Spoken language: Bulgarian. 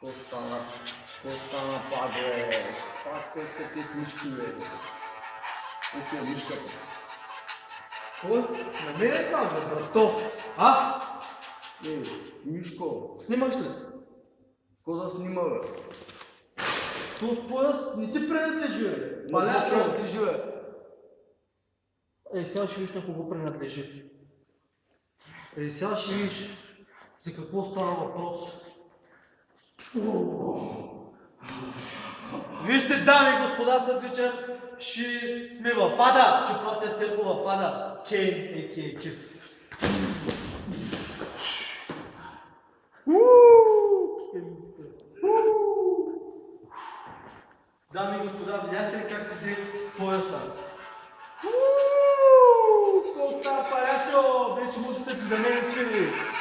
Какво стана, падле? Пак искате с мишки, бе. Ето е мишката. Кой? На мене кажа, брато. А? Мишко, Снимаш ли? какво да снима, бе? Този пояс не ти принадлежи, бе. Палячо, Палячо. ти живе. Сега ще виж на кого принадлежи. Сега ще виж за какво става въпрос. Вижте, дами и господа, тази вечер ще сме в Ада, ще пратя църква в Ада. Кейн, а.к.а. Киф. Дами и господа, видяхте ли как се взе пояса? Какво става, Палячо? Вече музиката ти за мен свири.